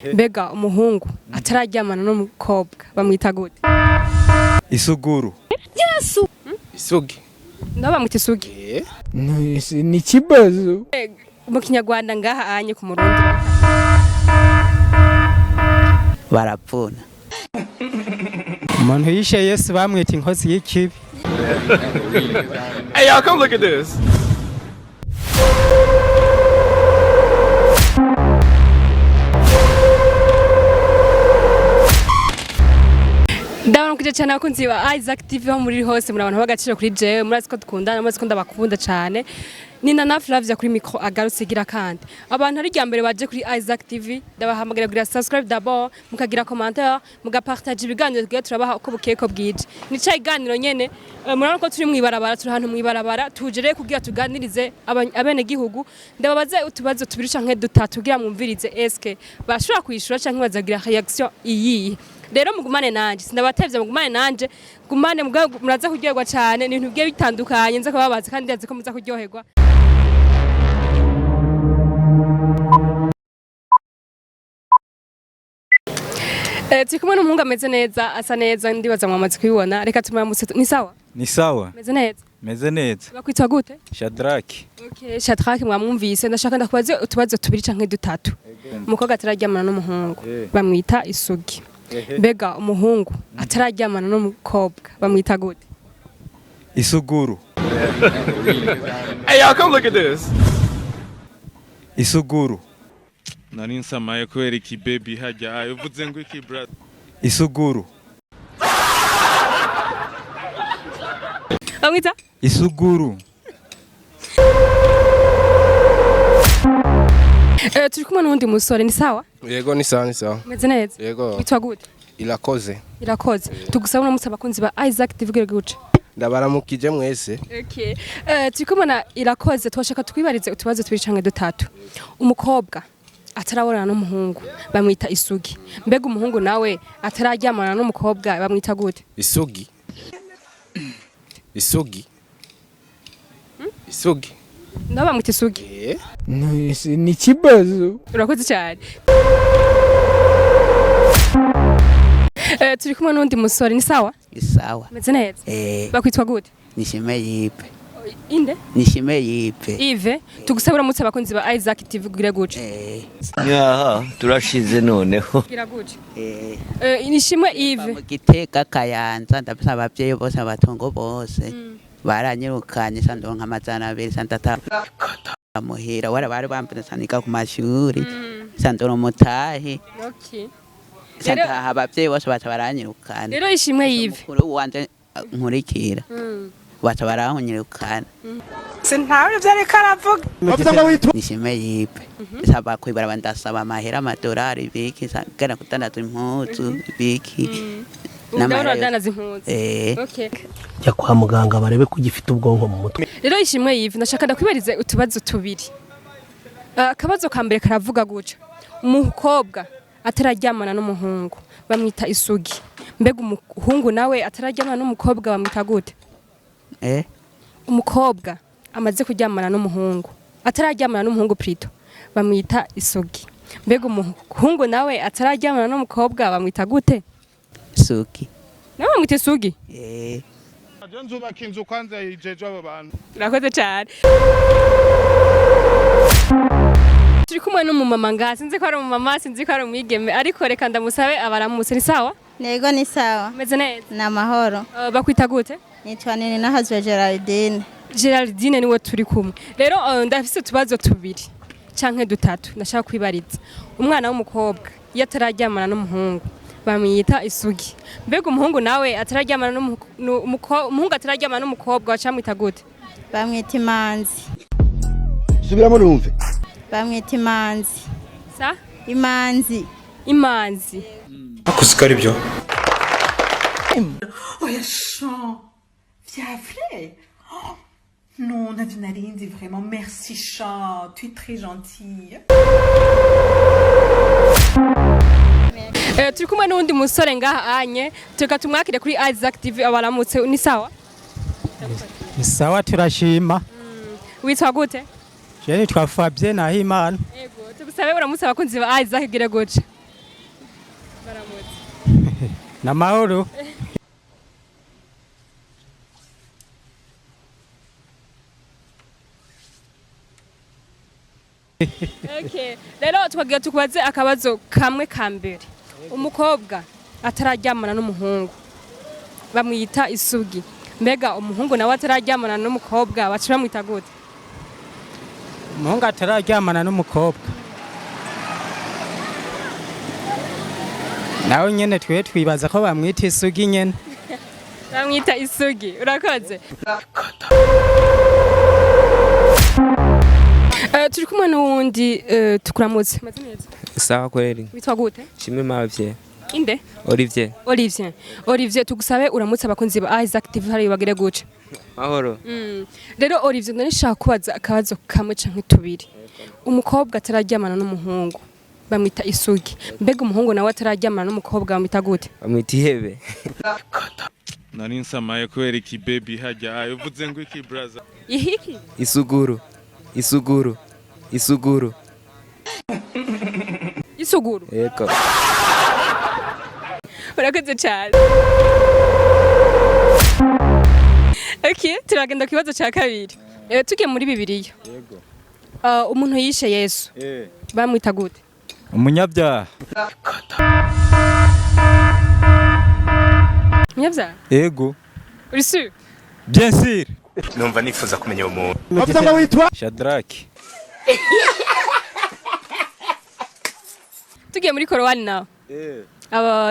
Mbega umuhungu atararyamana n'umukobwa bamwita gute? Isuguru. Yesu. Isugi. Ndo bamwita isugi. Ni kibazo. Mu Kinyarwanda ngaha anye ku Murundi. Barapfuna. Umuntu yishe Yesu bamwita inkozi y'ikibi. Hey y'all, come look at this. Ndabona cyane abakunzi ba Isaac TV ho muri hose muri abantu bagaciro kuri jewe murazi ko dukundana murazi ko ndabakunda cyane ni na Flavia kuri micro agarutse gira kandi abantu ari ryambere baje kuri Isaac TV ndabahamagara kugira subscribe d'abord mukagira commentaire mugapartage ibiganiro twe turabaha uko bukeko bwije ni cya iganiro nyene murabona ko turi mwibarabara turi ahantu mwibarabara tujere kugira tuganirize abene gihugu ndababaze utubazo tubiri canke dutatu kugira mwumvirize eske bashobora kwishura canke bazagira reaction iyi rero mugumane nanje sindabatevye mugumane nanje gumane muraza kuryoherwa cyane ibintu bye bitandukanye nza kubabaza kandi yaze ko muza kuryoherwa Tikumwe n'umuhungu ameze neza asa neza ndibaza mwamaze kubibona reka tumuramutse ni sawa Ni sawa. meze neza Meze neza. bakwitwa gute Shadraki. Okay Shadraki mwamwumvise ndashaka ndakubaze utubazo tubiri canke dutatu umukobwa atararyamana n'umuhungu bamwita Isugi Mbega umuhungu atararyamana n'umukobwa bamwita gute? Isuguru. Hey y'all, come look at this. Isuguru. Nari nsamaye kwera iki baby hajya uvuze ngo iki brother. Isuguru. Bamwita? Isuguru. Turi kumwe n'undi musore ni sawa? Yego ni sawa ni sawa. Meze neza? Yego. Witwa gute? Irakoze. Irakoze. Tugusaba uramutse abakunzi ba Isaac TV gute? Ndabaramukije mwese. Okay. Turi kumwe na Irakoze twashaka twibarize utubazo tubiri canke dutatu. Umukobwa atarabonana n'umuhungu bamwita Isugi. Mbega umuhungu nawe atararyamana n'umukobwa bamwita gute? Isugi. Isugi. Isugi. Ndo bamwita Isugi. Ni kibazo. Urakoze cyane. Turi kumwe n'undi musore ni sawa? Isawa. Meze neza? Bakwitwa gute? Nishime yipe. Inde? Nishime yipe. Ive, tugusaba uramutse abakunzi ba Isaac TV gira gute? Yaha, turashize noneho. Gira gute? Nishimwe Ive. Mu Gitega Kayanza ndabisa abavyeyi bose abatongo bose. Baranyirukanye sandonka amazana abiri sandata. Muhira wara bari bambira sanika ku mashuri. Sandoro mutahi. Okay. Santaha abavyeyi bose baca baranyirukana. Rero ishimwe Ive. Kuri wanje nkurikira. Baca baranyirukana. Sintawe vyari karavuga. Nishime yipe. Saba kwibara bandasaba amahera amadolari biki gana kutandatu impuzu biki. Ndabona danaza impuzu. Okay. Jya kwa muganga barebe ko ugifite ubwonko mu mutwe. Rero ishimwe Yive ndashaka ndakwibarize utubazo tubiri. Akabazo ka mbere karavuga guca. Umukobwa atararyamana n'umuhungu bamwita Isugi. Mbega umuhungu nawe atararyamana n'umukobwa bamwita gute? Umukobwa amaze kuryamana n'umuhungu atararyamana n'umuhungu Prito bamwita Isugi. Mbega umuhungu nawe atararyamana n'umukobwa bamwita gute? Isugi. Nawe bamwita Isugi? Nzubaka inzu kwanza yijeje abo bantu. Urakoze cyane. Turi kumwe n'umumama ngaha sinzi ko ari umumama sinzi ko ari umwigeme ariko reka ndamusabe abaramutse ni sawa? Nego ni sawa. Meze neza? Na mahoro. Bakwita gute? Nitwa nini nahazwe Geraldine. Geraldine niwe turi kumwe. Rero ndafise utubazo tubiri canke dutatu ndashaka kwibariza. Umwana w'umukobwa iyo atararyamana n'umuhungu bamwita Isugi. Mbega umuhungu nawe atararyamana n'umuhungu atararyamana n'umukobwa bacamwita gute? Bamwita Imanzi. Subiramo numve. Bamwita Imanzi. Sa? Imanzi. Imanzi. SUBCRIBE byo. Oya Chan. Via vrai. Non, Nadinarindi, vraiment merci Chan. Tu es très gentille. Turi kumwe n'undi musore ngaha anye tuka tumwakire kuri Isaac TV abaramutse ni sawa? Ni sawa turashima. Witwa gute? Je nitwa Fabien Nahimana. Yego, tugusabe uramutse abakunzi ba Isaac gira gute? Namahoro. Okay. Rero twagiye tukubaze akabazo kamwe kambere. Umukobwa atararyamana n'umuhungu bamwita Isugi. Mbega umuhungu nawe atararyamana n'umukobwa baca bamwita gute? Umuhungu atararyamana n'umukobwa. Nawe nyene twibaza ko bamwita Isugi nyene. Bamwita Isugi. Urakoze? Turi kumwe n'uwundi tukuramutse. Maze neza. Sawa kweli. Witwa gute? Shimwe Mavye. Inde? Olivier. Olivier tugusabe uramutse abakunzi ba Isaac TV hari bagire guce. Mahoro. Rero Olivier ndanishaka kubaza akabazo kamwe canke tubiri. Umukobwa atararyamana n'umuhungu bamwita Isugi. Mbega umuhungu nawe atararyamana n'umukobwa bamwita gute? Bamwita ihebe. Nari nsamaye kubera iki baby hajya uvuze ngo iki brother. Ihiki? Isuguru. Isuguru. Isuguru. Isuguru. Yego. Urakoze cyane. Okay, turagenda ku kibazo cya kabiri. Tugiye muri Bibiliya. Yego. Umuntu yishe Yesu. Bamwita gute? Umunyabyaha. Umunyabyaha? Yego. Uri sûr? Bien sûr. Numva nifuza kumenya umuntu. Bavuga ngo witwa Shadraki. Tugiye muri Korowani nawe.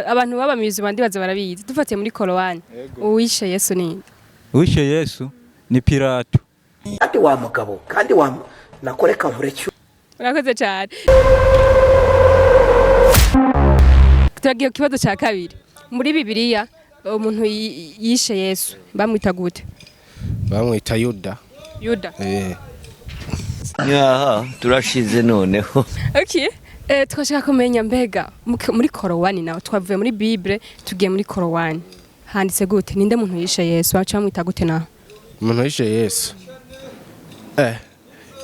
Abantu babamizi bandi baza barabizi. Dufatiye muri Korowani. Uwishe Yesu ni Uwishe Yesu ni Pilato. kandi wa mugabo kandi wa nakoreka nkureke. Urakoze cyane. Turagiye ku kibazo cya kabiri. Muri Bibiliya umuntu yishe Yesu bamwita gute? Bamwita Yuda. Yuda. Nyaha turashize noneho. Okay. Twashaka kumenya mbega muri Korowani nawe twavuye muri Bible tugiye muri Korowani. Handitse gute? Ninde muntu yishe Yesu baca bamwita gute nawe? Umuntu yishe Yesu.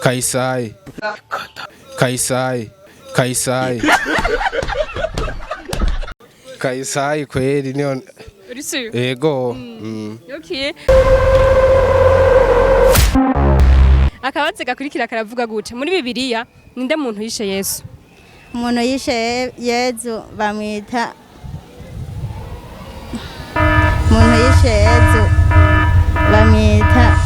Kayisai. Kayisai. Kayisai. Kayisai kweli niyo. Uri sûr? Yego. Okay. Akabatse gakurikira karavuga gute? Muri Bibiliya ninde muntu yishe Yesu? Umuntu yishe Yezu bamwita umuntu yishe Yezu bamwita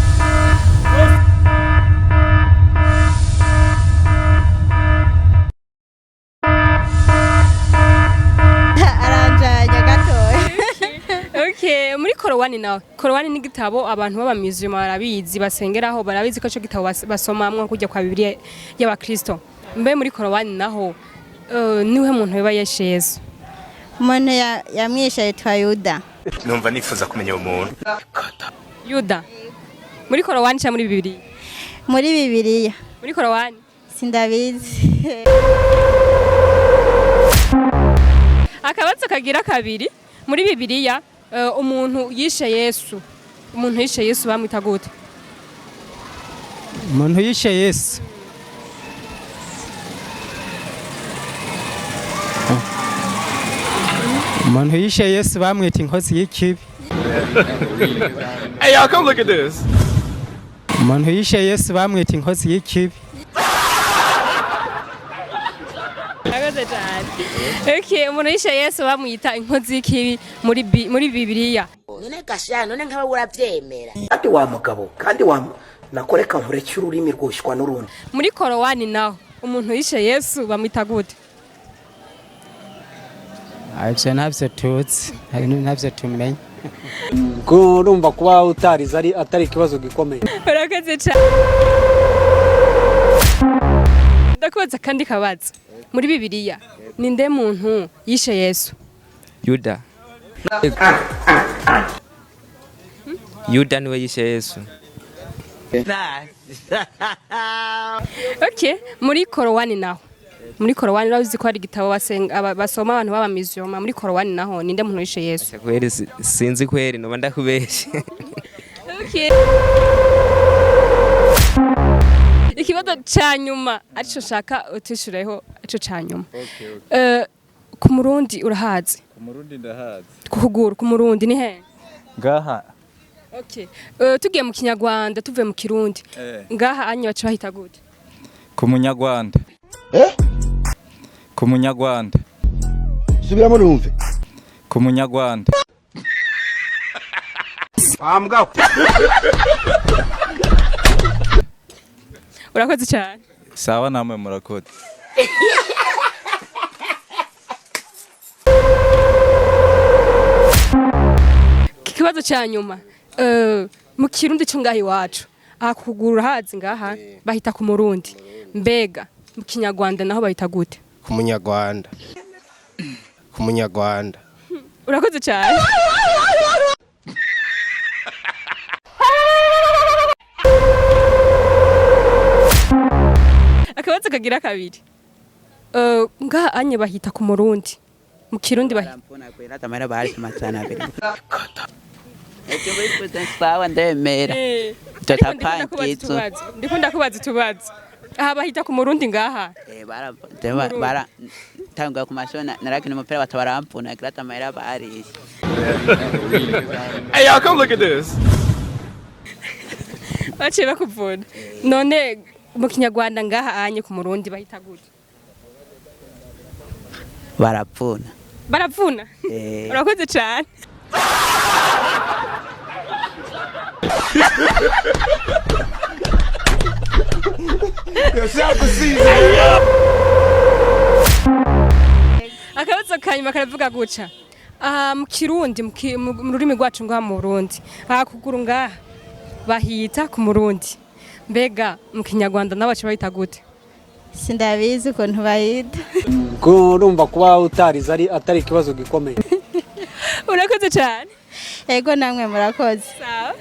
aranjanya gatoya. Okay, muri Korowani nawe. Korowani ni gitabo abantu b'abamizima barabizi basengeraho barabizi ko cyo gitabo basomamwe kujya kwa Bibiliya y'abakristo. Mbe muri Korowani naho niwe muntu yaba yishe Yesu? Umuntu yamwishe yitwa Yuda. Numva nifuza kumenya umuntu. Yuda. Muri Korowani cyangwa muri Bibiliya? Muri Bibiliya. Muri Korowani? Sindabizi. Akabatse kagira kabiri. Muri Bibiliya umuntu yishe Yesu. Umuntu yishe Yesu bamwita gute? Umuntu yishe Yesu. Umuntu yishe Yesu bamwita inkozi y'ikibi. Hey y'all, come look at this. Umuntu yishe Yesu bamwita inkozi y'ikibi. Agaze cyane. Okay, umuntu yishe Yesu bamwita inkozi y'ikibi muri Bibiliya. None gasha none nkaba uravyemera. kandi wa mugabo kandi wa nakoreka nkureke ururimi rwoshywa n'urundi. Muri Korowani naho umuntu yishe Yesu bamwita gute? Ivyo navyo tuzi, navyo tumenye. Ngo urumva kuba utarize atari ikibazo gikomeye. Urakoze cyane. Ndakubaza kandi kabaza. Muri Bibiliya ninde muntu yishe Yesu? Yuda. Yuda niwe yishe Yesu. Okay, muri Korowani naho. Muri Korowani urabizi ko hari igitabo basoma abantu b'abamizoma muri Korowani naho ninde muntu yishe Yesu? Kweli sinzi kweli no ndakubeshe. Okay. Ikibazo cyanyuma arico shaka utishureho arico cyanyuma. ku murundi urahazi? Ku murundi ndahazi. Kukuguru ku murundi ni he? Ngaha. Okay. Tugiye mu Kinyarwanda tuvuye mu Kirundi. Ngaha anye baca bahita gute? Ku Munyarwanda. Ku Munyarwanda. Subiramo numve. Ku Munyarwanda. Ambwa. Urakoze cyane. Sawa namwe murakoze. Kibazo cya nyuma. Mu Kirundi cyo ngahi wacu. Kukuguru hazi ngaha bahita ku murundi. Mbega mu Kinyarwanda naho bahita gute? Ku Munyarwanda. Ku Munyarwanda. Urakoze cyane. Akabazo kagira kabiri. Ngaha anye bahita ku murundi. Mu Kirundi bahita. Sawa ndemera. Ndikunda kubaza tubaza. Aha bahita ku murundi ngaha. Bara tanga ku mashona narakina umupira batarampuna grata mahera barishe. Hey, y'all come look at this. Baciye bakuvuna. None mu Kinyarwanda ngaha anye ku murundi bahita gute? Barapfuna. Barapfuna? Urakoze cyane. Akabazo kanyuma karavuga guca. Mu Kirundi mu rurimi rwacu ngaha mu Burundi. Kuguru ngaha bahita ku murundi. Mbega mu Kinyarwanda nabacu bahita gute? Sindabizi ukuntu bayita. Urumva kuba utarize atari ikibazo gikomeye. Urakoze cyane. Ego namwe murakoze. Sawa.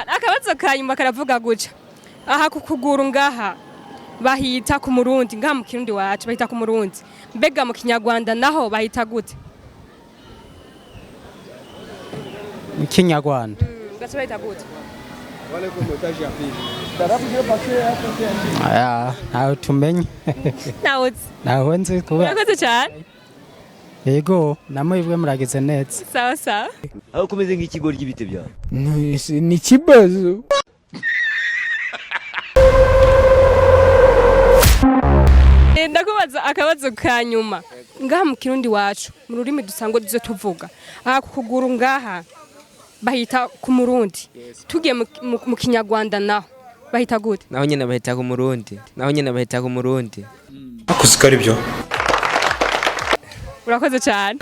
Akabazo kanyuma karavuga guca. Kukuguru ngaha bahita ku murundi ngaha mu Kirundi wacu bahita ku murundi. Mbega mu Kinyarwanda naho bahita gute? Mu Kinyarwanda. Gacho bahita gute? Wale kwa montage ya pili. Ntawe tumenye. Ntawe nzi kuba. Urakoze cyane. Yego namwe muragize neza. Sawa sawa. Aho kumeze nk'ikigo ry'ibite byawe. Ni kibazo. Ndakubaza akabazo kanyuma. Ngaha mu Kirundi wacu mu rurimi dusango duzo tuvuga. Kukuguru ngaha bahita ku murundi. Tugiye mu Kinyarwanda naho bahita gute? Naho nyene bahita ku murundi. Naho nyene bahita ku murundi. Akusikari byo. Urakoze cyane.